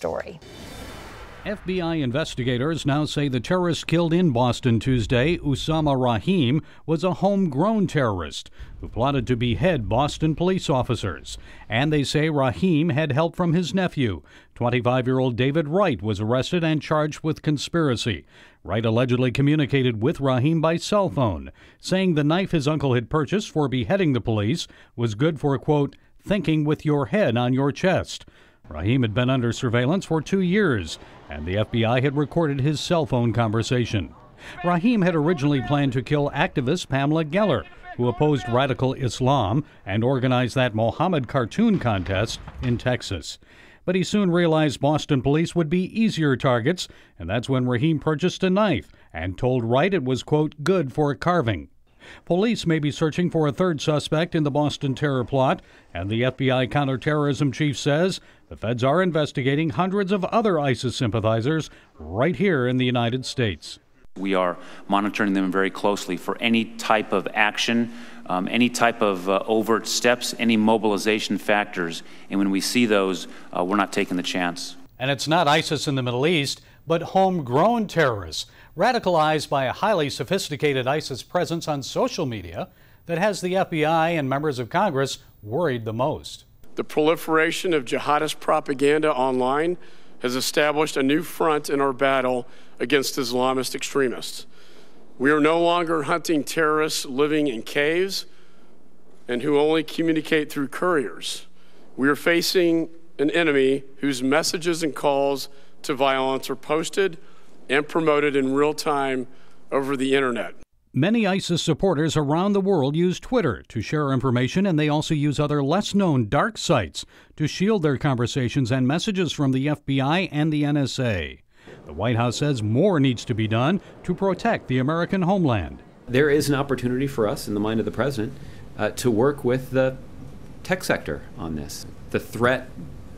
story. FBI investigators now say the terrorist killed in Boston Tuesday, Usaama Rahim, was a homegrown terrorist who plotted to behead Boston police officers. And they say Rahim had help from his nephew. 25-year-old David Wright was arrested and charged with conspiracy. Wright allegedly communicated with Rahim by cell phone, saying the knife his uncle had purchased for beheading the police was good for, quote, thinking with your head on your chest. Rahim had been under surveillance for 2 years, and the FBI had recorded his cell phone conversation. Rahim had originally planned to kill activist Pamela Geller, who opposed radical Islam and organized that Mohammed cartoon contest in Texas. But he soon realized Boston police would be easier targets, and that's when Rahim purchased a knife and told Wright it was, quote, good for carving. Police may be searching for a third suspect in the Boston terror plot, and the FBI counterterrorism chief says the feds are investigating hundreds of other ISIS sympathizers right here in the United States. We are monitoring them very closely for any type of action, any type of overt steps, any mobilization factors, and when we see those, we're not taking the chance. And it's not ISIS in the Middle East, but homegrown terrorists, radicalized by a highly sophisticated ISIS presence on social media that has the FBI and members of Congress worried the most. The proliferation of jihadist propaganda online has established a new front in our battle against Islamist extremists. We are no longer hunting terrorists living in caves and who only communicate through couriers. We are facing an enemy whose messages and calls to violence are posted and promoted in real time over the internet. Many ISIS supporters around the world use Twitter to share information, and they also use other less-known dark sites to shield their conversations and messages from the FBI and the NSA. The White House says more needs to be done to protect the American homeland. There is an opportunity for us, in the mind of the president, to work with the tech sector on this. The threat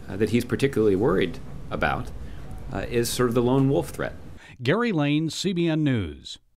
that he's particularly worried about is sort of the lone wolf threat. Gary Lane, CBN News.